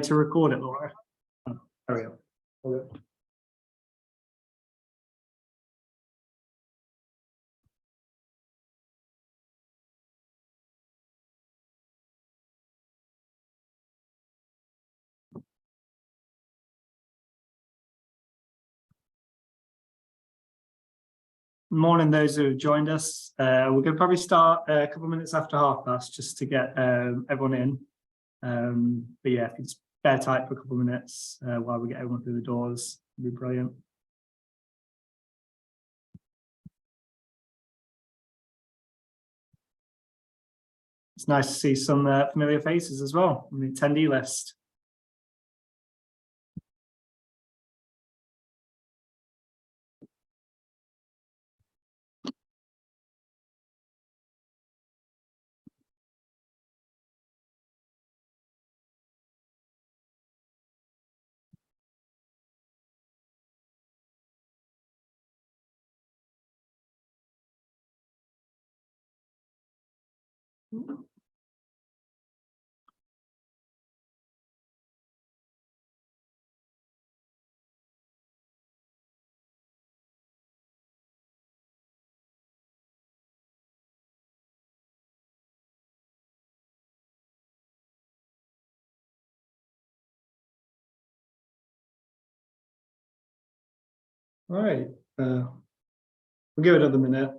to record it, Laura? Oh, there we go. Okay. Morning, those who have joined us. We're going to probably start a couple of minutes after past just to get everyone in. But yeah, if you just bear tight for a couple of minutes while we get everyone through the doors, it'd be brilliant. It's nice to see some familiar faces as well on the attendee list. All right, we'll give it another minute.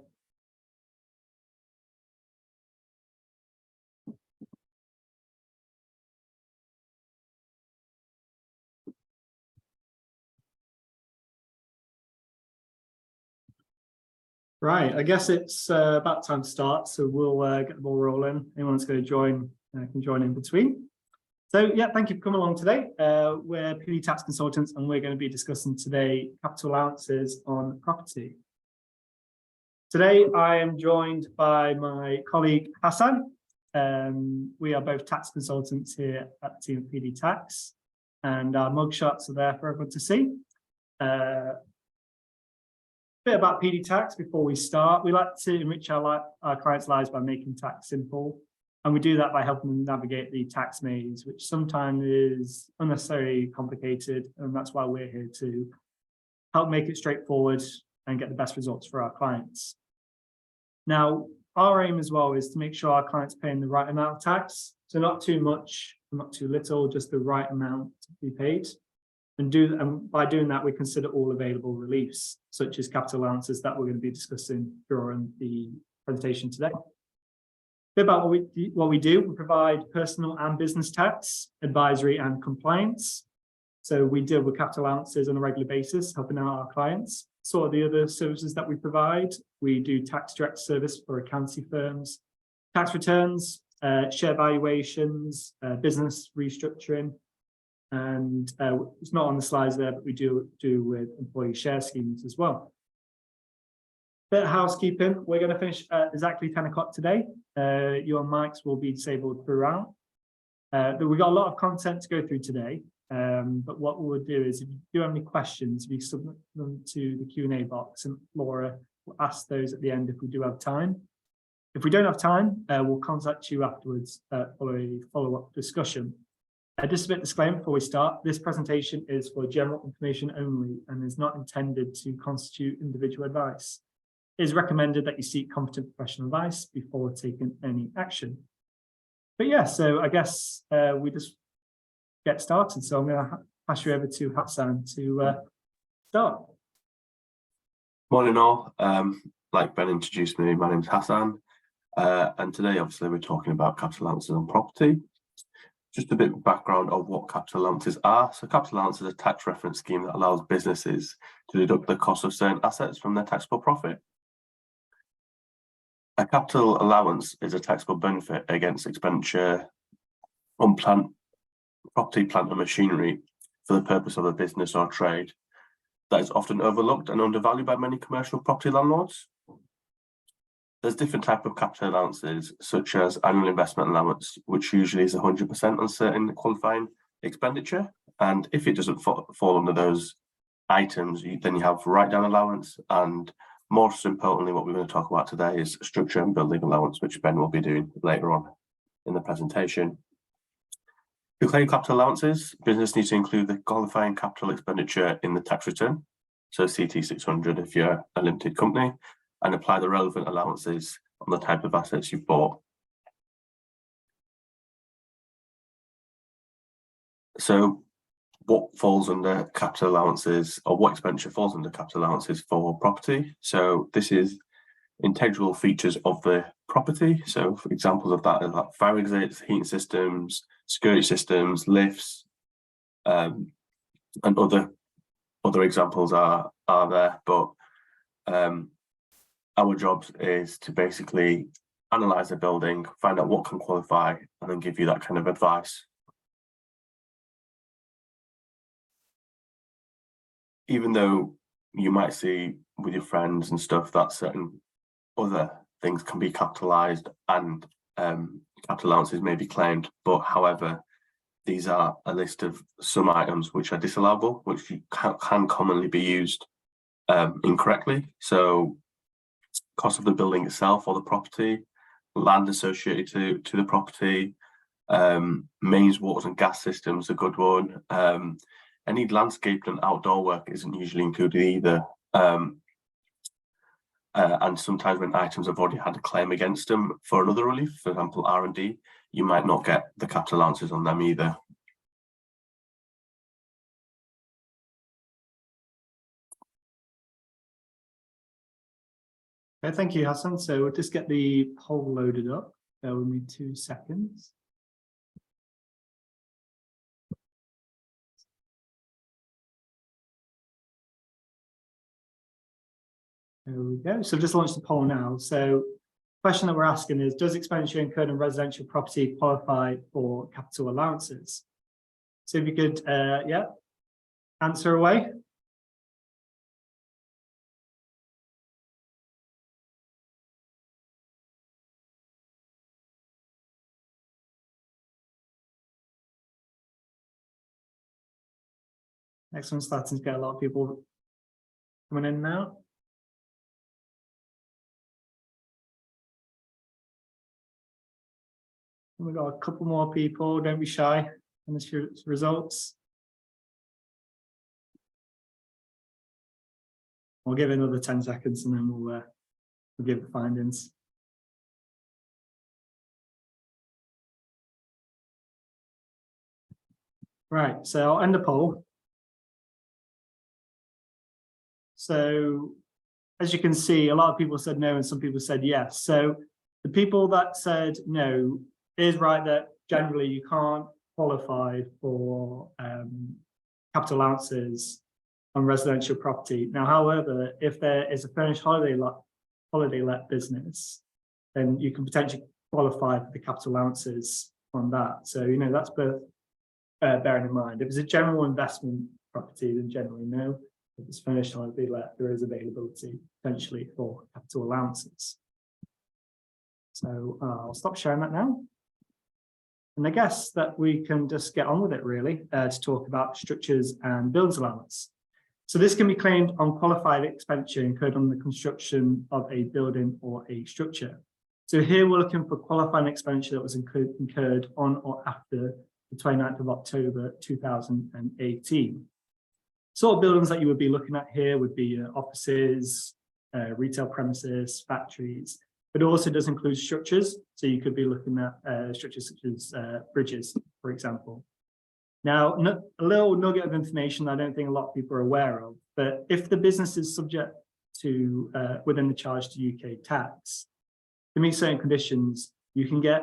Right, I guess it's about time to start, so we'll get the ball rolling. Anyone that's going to join can join in between. So yeah, thank you for coming along today. We're PD tax consultants and we're going to be discussing today capital allowances on property. Today I am joined by my colleague Hassan. We are both tax consultants here at the team of PD Tax, and our mugshots are there for everyone to see. Bit about PD Tax before we start. We like to enrich our clients' lives by making tax simple, and we do that by helping them navigate the tax maze, which sometimes is unnecessarily complicated, and that's why we're here to help make it straightforward and get the best results for our clients. Now, our aim as well is to make sure our clients are paying the right amount of tax, so not too much, not too little, just the right amount to be paid. And by doing that, we consider all available reliefs, such as capital allowances that we're going to be discussing during the presentation today. A bit about what we do. We provide personal and business tax, advisory and compliance. So we deal with capital allowances on a regular basis, helping out our clients. Sort of the other services that we provide, we do tax direct service for accounting firms, tax returns, share valuations, business restructuring. And it's not on the slides there, but we do with employee share schemes as well. Bit of housekeeping. We're going to finish at exactly 10 o'clock today. Your mics will be disabled throughout. We've got a lot of content to go through today, but what we'll do is if you do have any questions, we submit them to the Q&A box, and Laura will ask those at the end if we do have time. If we don't have time, we'll contact you afterwards for a follow-up discussion. Just a bit of disclaimer before we start, this presentation is for general information only and is not intended to constitute individual advice. It is recommended that you seek competent professional advice before taking any action. But yeah, so I guess we just get started. So I'm going to pass you over to Hassan to start. Morning all. Like Ben introduced me, my name's Hassan. And today, obviously, we're talking about capital allowances on property. Just a bit of background of what capital allowances are. So capital allowance is a tax reference scheme that allows businesses to deduct the cost of certain assets from their taxable profit. A capital allowance is a taxable benefit against expenditure on property, plant and machinery for the purpose of a business or trade that is often overlooked and undervalued by many commercial property landlords. There's different types of capital allowances, such as annual investment allowance, which usually is 100% on certain qualifying expenditure. And if it doesn't fall under those items, then you have write-down allowance. And most importantly, what we're going to talk about today is structure and building allowance, which Ben will be doing later on in the presentation. To claim capital allowances, business needs to include the qualifying capital expenditure in the tax return, so CT 600 if you're a limited company, and apply the relevant allowances on the type of assets you've bought. So what falls under capital allowances, or what expenditure falls under capital allowances for property? So this is integral features of the property. So for examples of that are like fire exits, heating systems, security systems, lifts, and other examples are there. But our job is to basically analyze the building, find out what can qualify, and then give you that kind of advice. Even though you might see with your friends and stuff that certain other things can be capitalized and capital allowances may be claimed, but however, these are a list of some items which are disallowable, which can commonly be used incorrectly. So cost of the building itself or the property, land associated to the property, mains, waters and gas systems, a good one. Any landscape and outdoor work isn't usually included either. And sometimes when items have already had a claim against them for another relief, for example, R&D, you might not get the capital allowances on them either. Okay, thank you, Hassan. So we'll just get the poll loaded up. Bear with me 2 seconds. There we go. So I've just launched the poll now. So the question that we're asking is, does expenditure incurred on residential property qualify for capital allowances? So if you could, answer away. Next one's starting to get a lot of people coming in now. We've got a couple more people, don't be shy in the results. We'll give it another 10 seconds and then we'll give the findings. Right, so I'll end the poll. So as you can see, a lot of people said no and some people said yes. So the people that said no, is right that generally you can't qualify for capital allowances on residential property. Now, however, if there is a furnished holiday let business, then you can potentially qualify for the capital allowances on that. So, that's worth bearing in mind. If it's a general investment property, then generally no. If it's furnished holiday let, there is availability potentially for capital allowances. So I'll stop sharing that now. And I guess that we can just get on with it really to talk about structures and buildings allowance. So this can be claimed on qualified expenditure incurred on the construction of a building or a structure. So here we're looking for qualifying expenditure that was incurred on or after the 29th of October 2018. Sort of buildings that you would be looking at here would be offices, retail premises, factories. But it also does include structures. So you could be looking at structures such as bridges, for example. Now, a little nugget of information I don't think a lot of people are aware of, but if the business is subject to, within the charge to UK tax, to meet certain conditions, you can get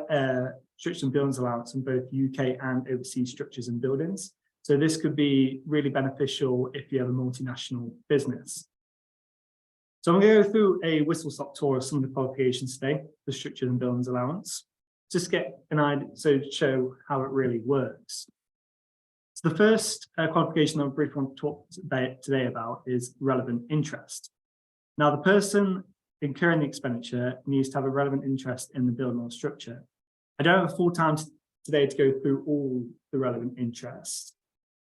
structures and buildings allowance on both UK and overseas structures and buildings. So this could be really beneficial if you have a multinational business. So I'm going to go through a whistle-stop tour of some of the qualifications today, the structure and buildings allowance, just get an idea, so to show how it really works. So the first qualification I briefly want to talk today about is relevant interest. Now, the person incurring the expenditure needs to have a relevant interest in the building or structure. I don't have full time today to go through all the relevant interests,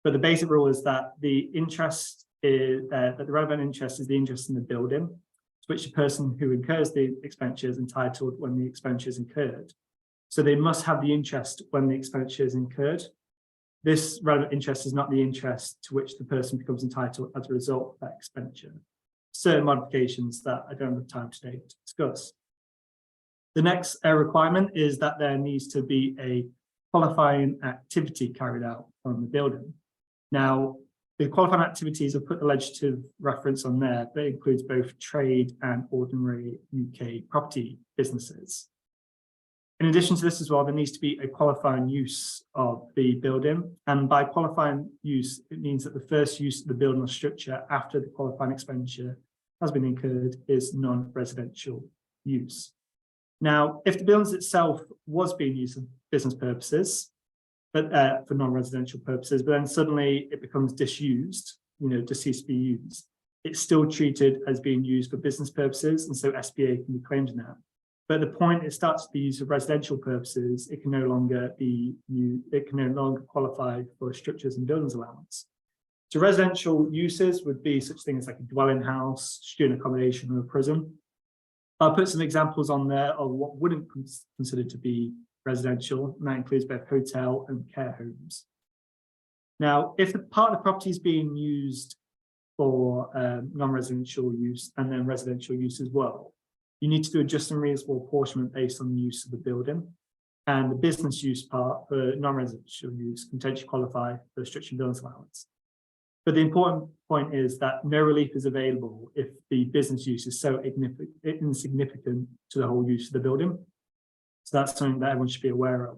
but the basic rule is that the interest is that the relevant interest is the interest in the building, to which the person who incurs the expenditure is entitled when the expenditure is incurred. So they must have the interest when the expenditure is incurred. this relevant interest is not the interest to which the person becomes entitled as a result of that expenditure. Certain modifications that I don't have time today to discuss. The next requirement is that there needs to be a qualifying activity carried out on the building. Now, the qualifying activities, I've put the legislative reference on there, but it includes both trade and ordinary UK property businesses. In addition to this as well, there needs to be a qualifying use of the building. And by qualifying use, it means that the first use of the building or structure after the qualifying expenditure has been incurred is non-residential use. Now, if the building itself was being used for business purposes, but for non-residential purposes, but then suddenly it becomes disused, deceased to be used, it's still treated as being used for business purposes, and so SBA can be claimed now. But at the point it starts to be used for residential purposes, it can no longer qualify for structures and buildings allowance. So residential uses would be such things like a dwelling house, student accommodation, or a prison. I'll put some examples on there of what wouldn't be considered to be residential, and that includes both hotel and care homes. Now, if the part of the property is being used for non-residential use and then residential use as well, you need to do a just and reasonable apportionment based on the use of the building. And the business use part for non-residential use can potentially qualify for the structure and buildings allowance. But the important point is that no relief is available if the business use is so insignificant to the whole use of the building. So that's something that everyone should be aware of.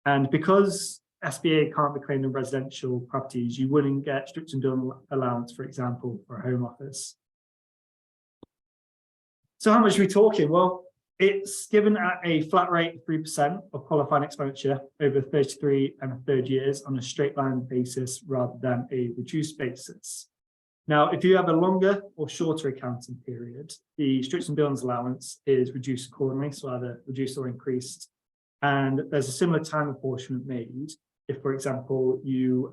And because SBA can't be claimed on residential properties, you wouldn't get structure and building allowance, for example, for a home office. So how much are we talking? Well, it's given at a flat rate of 3% of qualifying expenditure over 33 1/3 years on a straight line basis rather than a reduced basis. Now, if you have a longer or shorter accounting period, the structure and buildings allowance is reduced accordingly, so either reduced or increased. And there's a similar time apportionment made if, for example, you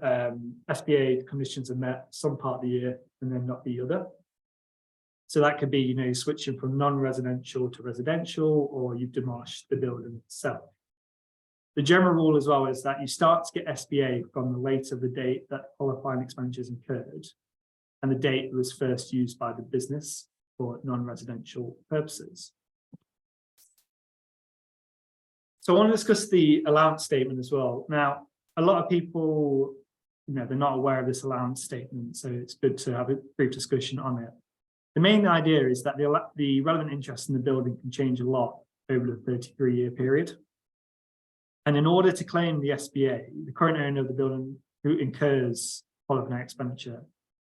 SBA conditions are met some part of the year and then not the other. So that could be, switching from non-residential to residential, or you've demolished the building itself. The general rule as well is that you start to get SBA from the later the date that qualifying expenditures incurred and the date it was first used by the business for non-residential purposes. So I want to discuss the allowance statement as well. Now, a lot of people, they're not aware of this allowance statement, so it's good to have a brief discussion on it. The main idea is that the relevant interest in the building can change a lot over the 33-year period. And in order to claim the SBA, the current owner of the building who incurs qualifying expenditure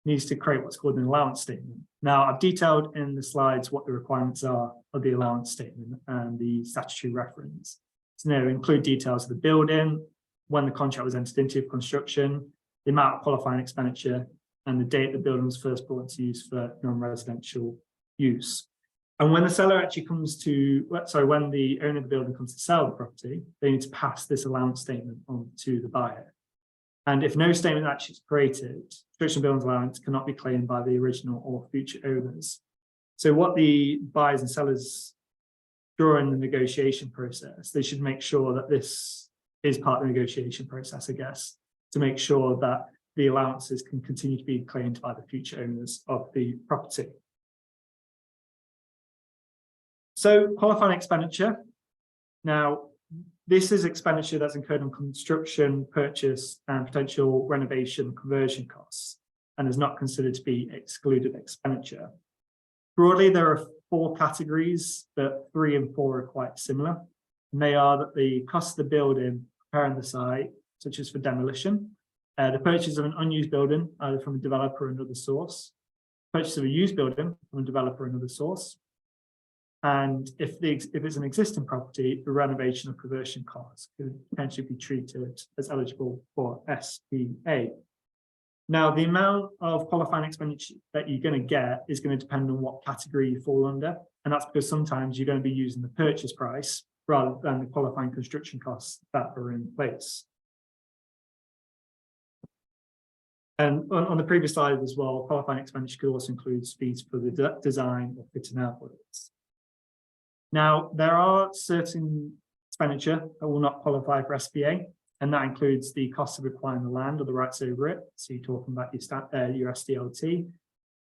needs to create what's called an allowance statement. Now, I've detailed in the slides what the requirements are of the allowance statement and the statutory reference. So now include details of the building, when the contract was entered into for construction, the amount of qualifying expenditure, and the date the building was first brought into use for non-residential use. And when the seller actually when the owner of the building comes to sell the property, they need to pass this allowance statement on to the buyer. And if no statement actually is created, structure and buildings allowance cannot be claimed by the original or future owners. So what the buyers and sellers during the negotiation process, they should make sure that this is part of the negotiation process, I guess, to make sure that the allowances can continue to be claimed by the future owners of the property. So qualifying expenditure. Now, this is expenditure that's incurred on construction, purchase, and potential renovation conversion costs, and is not considered to be excluded expenditure. Broadly, there are 4 categories, but 3 and 4 are quite similar. And they are that the cost of the building, preparing the site, such as for demolition, the purchase of an unused building, either from a developer or another source, purchase of a used building from a developer or another source, and if it's an existing property, the renovation or conversion costs could potentially be treated as eligible for SBA. Now, the amount of qualifying expenditure that you're going to get is going to depend on what category you fall under, and that's because sometimes you're going to be using the purchase price rather than the qualifying construction costs that are in place. And on the previous slide as well, qualifying expenditure could also include fees for the design or fitting out works. Now, there are certain expenditure that will not qualify for SBA, And that includes the cost of acquiring the land or the rights over it. So you're talking about your SDLT.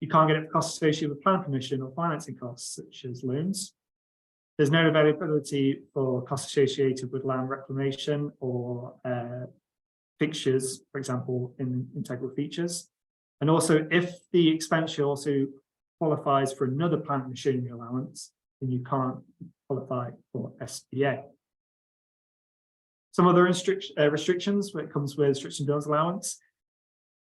You can't get it for costs associated with plan permission or financing costs, such as loans. There's no availability for costs associated with land reclamation or fixtures, for example, in integral features. And also, if the expenditure also qualifies for another plant and machinery allowance, then you can't qualify for SBA. Some other restrictions when it comes with restriction buildings allowance.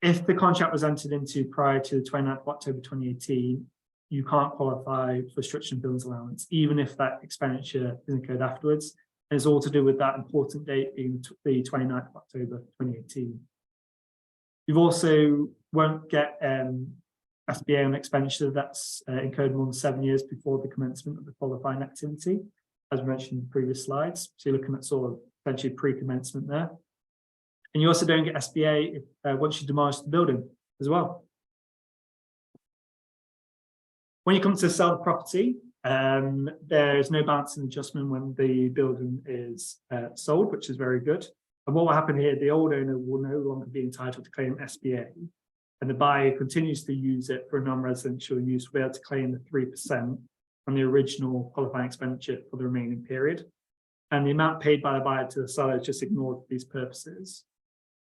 If the contract was entered into prior to the 29th of October 2018, you can't qualify for restriction buildings allowance, even if that expenditure is incurred afterwards. And it's all to do with that important date being the 29th of October 2018. You also won't get SBA on expenditure that's incurred more than 7 years before the commencement of the qualifying activity, as mentioned in previous slides. So you're looking at sort of essentially pre-commencement there. And you also don't get SBA once you demolish the building as well. When you come to sell the property, there is no balancing adjustment when the building is sold, which is very good. And what will happen here, the old owner will no longer be entitled to claim SBA, and the buyer continues to use it for non-residential use, will be able to claim the 3% from the original qualifying expenditure for the remaining period. And the amount paid by the buyer to the seller is just ignored for these purposes.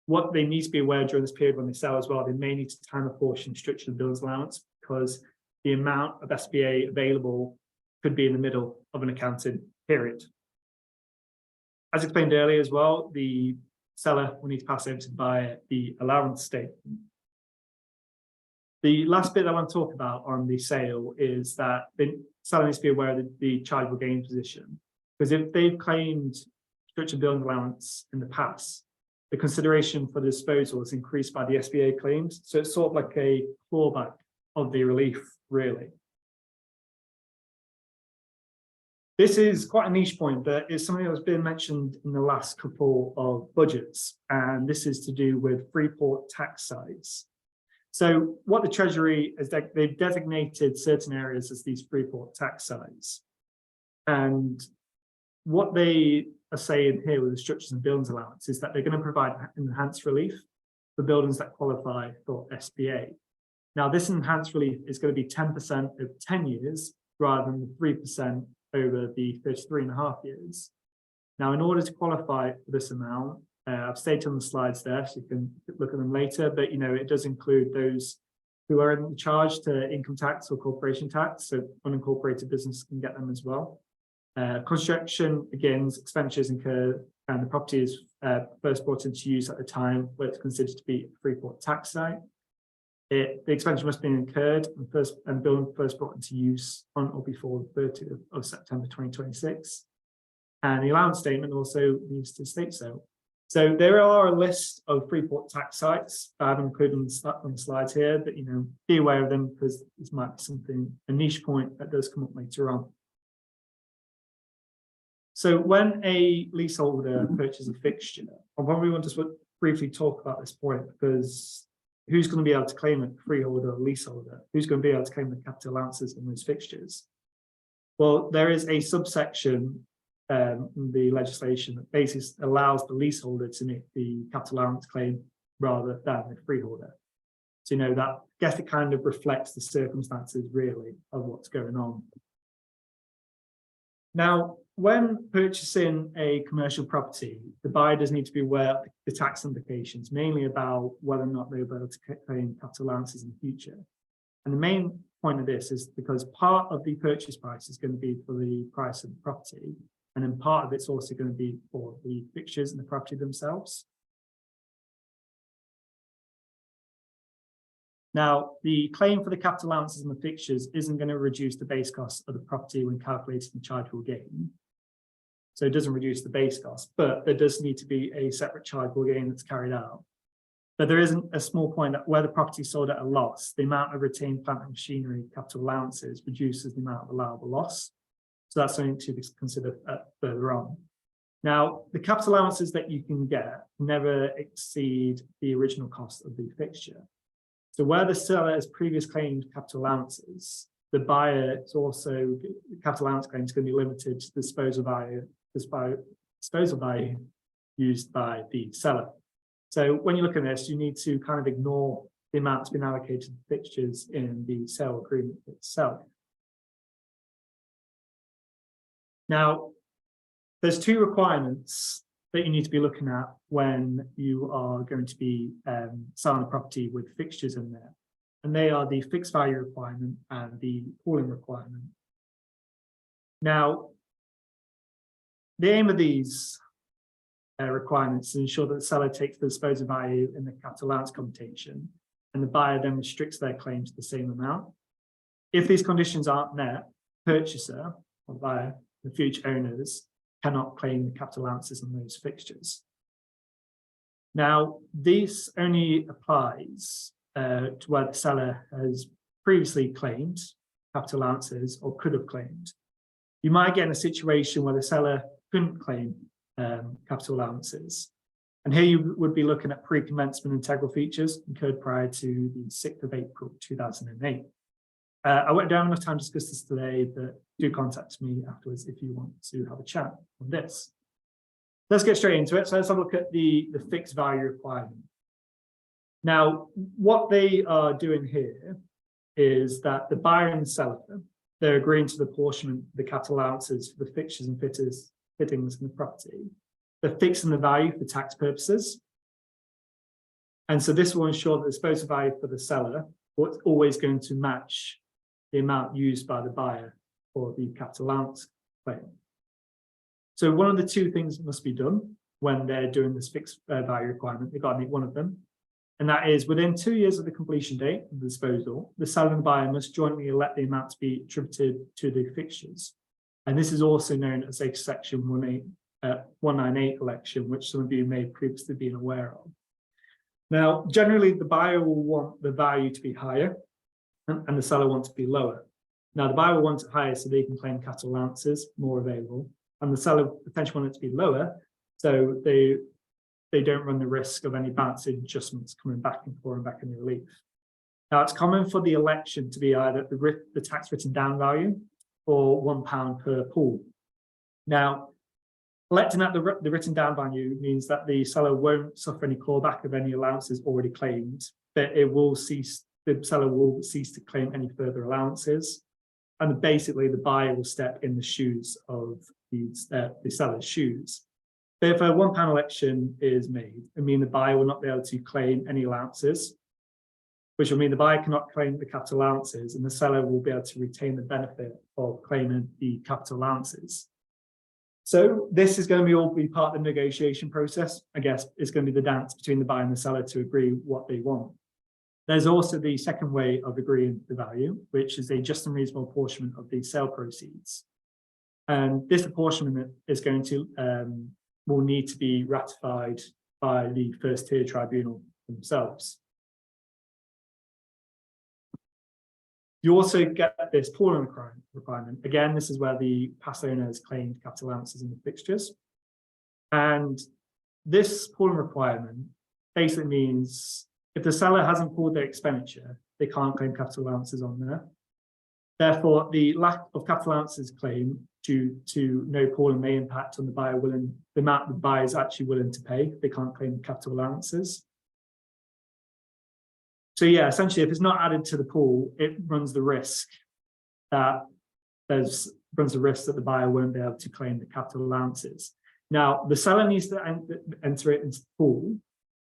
What they need to be aware during this period when they sell as well, they may need to time apportion restriction of buildings allowance, because the amount of SBA available could be in the middle of an accounting period. As explained earlier as well, the seller will need to pass over to the buyer the allowance statement. The last bit I want to talk about on the sale is that the seller needs to be aware of the chargeable gain position, because if they've claimed restriction building allowance in the past, the consideration for the disposal is increased by the SBA claims. So it's sort of like a clawback of the relief, really. This is quite a niche point, but it's something that's been mentioned in the last couple of budgets, and this is to do with Freeport tax sites. So what the Treasury is, they've designated certain areas as these Freeport tax sites. And what they are saying here with the structures and buildings allowance is that they're going to provide enhanced relief for buildings that qualify for SBA. Now, this enhanced relief is going to be 10% over 10 years rather than the 3% over the 33.5 years. Now, in order to qualify for this amount, I've stated on the slides there, so you can look at them later, but it does include those who are in charge to income tax or corporation tax, so unincorporated business can get them as well. Construction begins, expenditures incurred, and the property is first brought into use at the time where it's considered to be a Freeport tax site. The expenditure must be incurred and building first brought into use on or before the 30th of September 2026. And the allowance statement also needs to state so. So there are a list of Freeport tax sites I've included on the slides here, but be aware of them, because this might be something, a niche point that does come up later on. So when a leaseholder purchases a fixture, I probably want to briefly talk about this point, because who's going to be able to claim it, freeholder or leaseholder? Who's going to be able to claim the capital allowances in those fixtures? Well, there is a subsection in the legislation that basically allows the leaseholder to make the capital allowance claim rather than the freeholder. So that, I guess it kind of reflects the circumstances really of what's going on. Now, when purchasing a commercial property, the buyer does need to be aware of the tax implications, mainly about whether or not they'll be able to claim capital allowances in the future. And the main point of this is because part of the purchase price is going to be for the price of the property, and then part of it's also going to be for the fixtures and the property themselves. Now, the claim for the capital allowances and the fixtures isn't going to reduce the base cost of the property when calculating the chargeable gain. So it doesn't reduce the base cost, but there does need to be a separate chargeable gain that's carried out. But there isn't a small point that where the property is sold at a loss, the amount of retained plant and machinery capital allowances reduces the amount of allowable loss. So that's something to consider further on. Now, the capital allowances that you can get never exceed the original cost of the fixture. So where the seller has previously claimed capital allowances, the buyer is also, capital allowance claim is going to be limited to disposal value used by the seller. So when you look at this, you need to kind of ignore the amount that's been allocated to fixtures in the sale agreement itself. Now, there's two requirements that you need to be looking at when you are going to be selling a property with fixtures in there. And they are the fixed value requirement and the pooling requirement. Now, the aim of these requirements is to ensure that the seller takes the disposal value in the capital allowance computation, and the buyer then restricts their claim to the same amount. If these conditions aren't met, purchaser or buyer, the future owners, cannot claim the capital allowances on those fixtures. Now, this only applies to where the seller has previously claimed capital allowances or could have claimed. You might get in a situation where the seller couldn't claim capital allowances. And here you would be looking at pre-commencement integral features incurred prior to the 6th of April 2008. I won't have enough time to discuss this today, but do contact me afterwards if you want to have a chat on this. Let's get straight into it. So let's have a look at the fixed value requirement. Now, what they are doing here is that the buyer and the seller, they're agreeing to the apportionment of the capital allowances for the fixtures and fittings in the property. They're fixing the value for tax purposes. And so this will ensure that the disposal value for the seller is always going to match the amount used by the buyer for the capital allowance claim. So one of the two things must be done when they're doing this fixed value requirement. They've got to meet one of them. And that is within 2 years of the completion date of the disposal, the seller and the buyer must jointly elect the amount to be attributed to the fixtures. And this is also known as a section 198 election, which some of you may have previously been aware of. Now, generally, the buyer will want the value to be higher and the seller wants to be lower. Now, the buyer will want it higher so they can claim capital allowances more available, and the seller potentially want it to be lower so they don't run the risk of any balancing adjustments coming back and pouring back in the relief. Now, it's common for the election to be either the tax written down value or £1 per pool. Now, electing at the written down value means that the seller won't suffer any clawback of any allowances already claimed, but the seller will cease to claim any further allowances. And basically, the buyer will step in the shoes of the seller's shoes. But if a £1 election is made, it means the buyer will not be able to claim any allowances, which will mean the buyer cannot claim the capital allowances and the seller will be able to retain the benefit of claiming the capital allowances. So this is going to all be part of the negotiation process. I guess it's going to be the dance between the buyer and the seller to agree what they want. There's also the second way of agreeing the value, which is a just and reasonable apportionment of the sale proceeds. And this apportionment is going to will need to be ratified by the first tier tribunal themselves. You also get this pooling requirement. Again, this is where the past owner has claimed capital allowances in the fixtures. And this pooling requirement basically means if the seller hasn't pooled their expenditure, they can't claim capital allowances on there. Therefore, the lack of capital allowances claim due to no pooling may impact on the amount the buyer is actually willing to pay. They can't claim capital allowances. So yeah, essentially, if it's not added to the pool, it runs the risk that the buyer won't be able to claim the capital allowances. Now, the seller needs to enter it into the pool,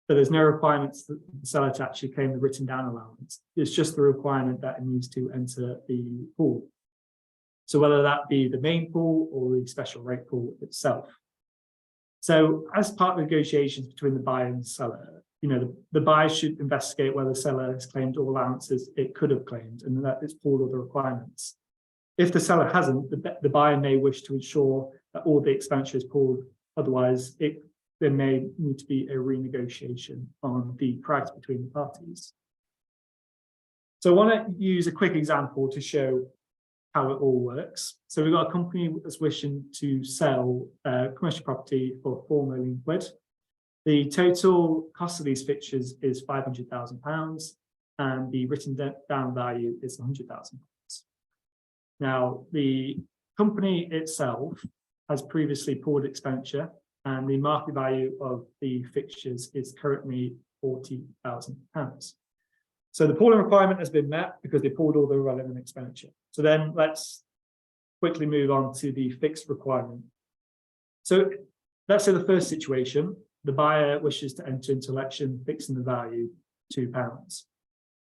but there's no requirements for the seller to actually claim the written down allowance. It's just the requirement that it needs to enter the pool. So whether that be the main pool or the special rate pool itself. So as part of negotiations between the buyer and the seller, the buyer should investigate whether the seller has claimed all allowances it could have claimed and that it's pooled all the requirements. If the seller hasn't, the buyer may wish to ensure that all the expenditure is pooled. Otherwise, there may need to be a renegotiation on the price between the parties. So I want to use a quick example to show how it all works. So we've got a company that's wishing to sell commercial property for £4 million. The total cost of these fixtures is £500,000 and the written down value is £100,000. Now, the company itself has previously pooled expenditure and the market value of the fixtures is currently £40,000. So the pooling requirement has been met because they pooled all the relevant expenditure. So then let's quickly move on to the fixed requirement. So let's say the first situation, the buyer wishes to enter into election fixing the value £2.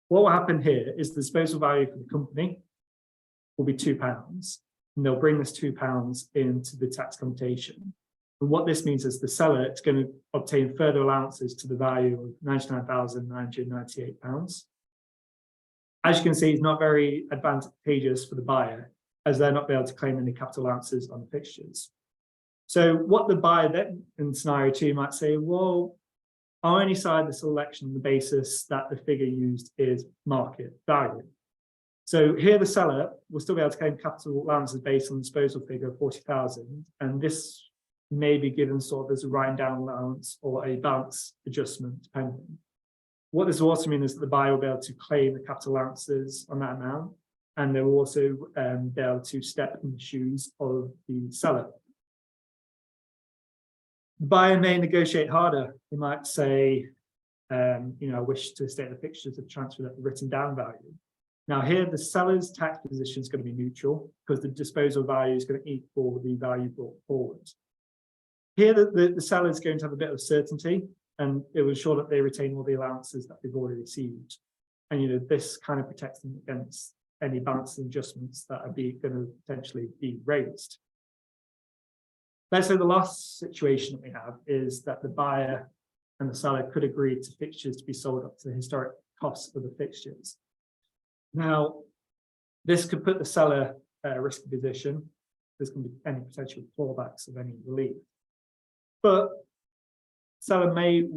What will happen here is the disposal value for the company will be £2, and they'll bring this £2 into the tax computation. And what this means is the seller is going to obtain further allowances to the value of £99,998. As you can see, it's not very advantageous for the buyer, as they're not able to claim any capital allowances on the fixtures. So what the buyer then in scenario 2 might say, well, I'll only side the selection on the basis that the figure used is market value. So here the seller will still be able to claim capital allowances based on the disposal figure of 40,000, and this may be given sort of as a writing down allowance or a balance adjustment, depending. What this will also mean is that the buyer will be able to claim the capital allowances on that amount, and they will also be able to step in the shoes of the seller. The buyer may negotiate harder. They might say, I wish to state the fixtures of transfer at the written down value. Now here, the seller's tax position is going to be neutral because the disposal value is going to equal the value brought forward. Here, the seller is going to have a bit of certainty, and it will ensure that they retain all the allowances that they've already received. And this kind of protects them against any balancing adjustments that are going to potentially be raised. Let's say the last situation that we have is that the buyer and the seller could agree to fixtures to be sold up to the historic cost of the fixtures. Now, this could put the seller at a risky position. There's going to be any potential clawbacks of any relief. But seller may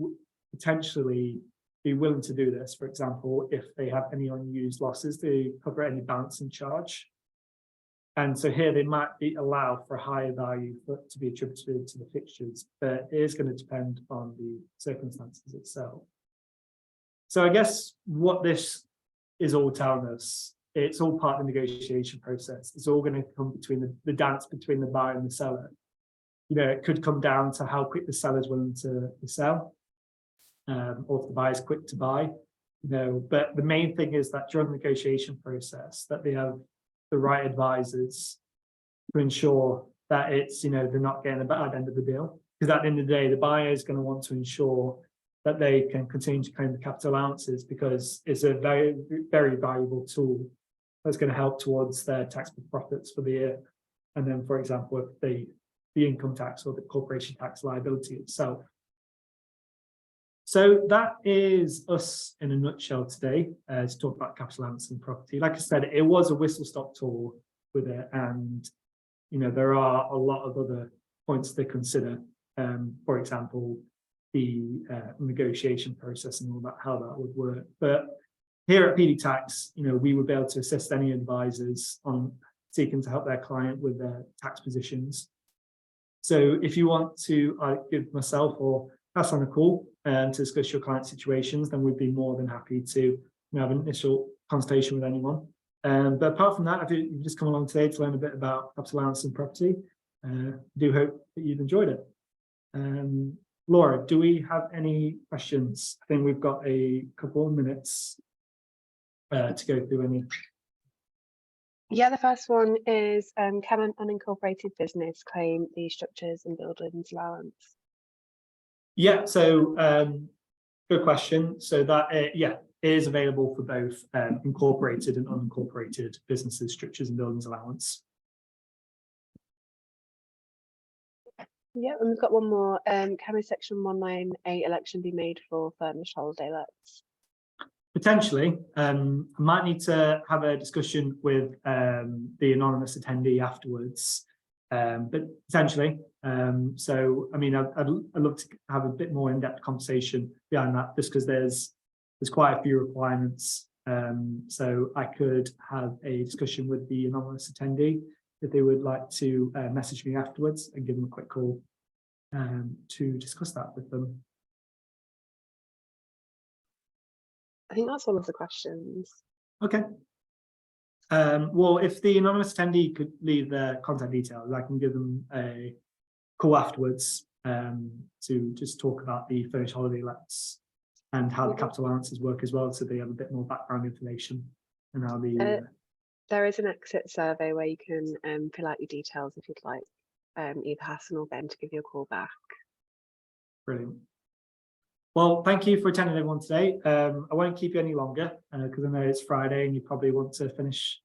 potentially be willing to do this, for example, if they have any unused losses to cover any balancing charge. And so here they might allow for a higher value to be attributed to the fixtures, but it is going to depend on the circumstances itself. So I guess what this is all telling us, it's all part of the negotiation process. It's all going to come between the dance between the buyer and the seller. It could come down to how quick the seller is willing to sell, or if the buyer is quick to buy. But the main thing is that during the negotiation process, that they have the right advisors to ensure that it's, they're not getting a bad end of the deal. Because at the end of the day, the buyer is going to want to ensure that they can continue to claim the capital allowances because it's a very, very valuable tool that's going to help towards their taxable profits for the year. And then, for example, if the income tax or the corporation tax liability itself. So that is us in a nutshell today to talk about capital allowance and property. Like I said, it was a whistle-stop tour with it, and there are a lot of other points to consider. For example, the negotiation process and all that, how that would work. But here at PD Tax, we would be able to assist any advisors on seeking to help their client with their tax positions. So if you want to give myself or Hassan a call to discuss your client situations, then we'd be more than happy to have an initial consultation with anyone. But apart from that, if you've just come along today to learn a bit about capital allowance and property, do hope that you've enjoyed it. Laura, do we have any questions? I think we've got a couple of minutes to go through any. Yeah, the first one is, can an unincorporated business claim the structures and buildings allowance? Yeah, so good question. So that, it is available for both incorporated and unincorporated businesses, structures and buildings allowance. Yeah, and we've got one more. Can a section 198 election be made for furnished holiday lets? Potentially. I might need to have a discussion with the anonymous attendee afterwards, but potentially. So, I mean, I'd love to have a bit more in-depth conversation behind that, just because there's quite a few requirements. So I could have a discussion with the anonymous attendee if they would like to message me afterwards and give them a quick call to discuss that with them. I think that's all of the questions. Okay. Well, if the anonymous attendee could leave their contact details, I can give them a call afterwards to just talk about the furnished holiday lets and how the capital allowances work as well, so they have a bit more background information and how the there is an exit survey where you can fill out your details if you'd like either Hassan or Ben to give you a call back. Brilliant. Well, thank you for attending everyone today. I won't keep you any longer because I know it's Friday and you probably want to finish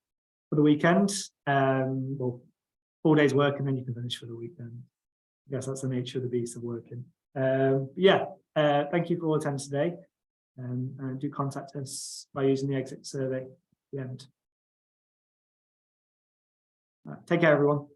for the weekend. Well, 4 days work and then you can finish for the weekend. I guess that's the nature of the beast of working. Thank you for all attending today. And do contact us by using the exit survey at the end. Take care, everyone.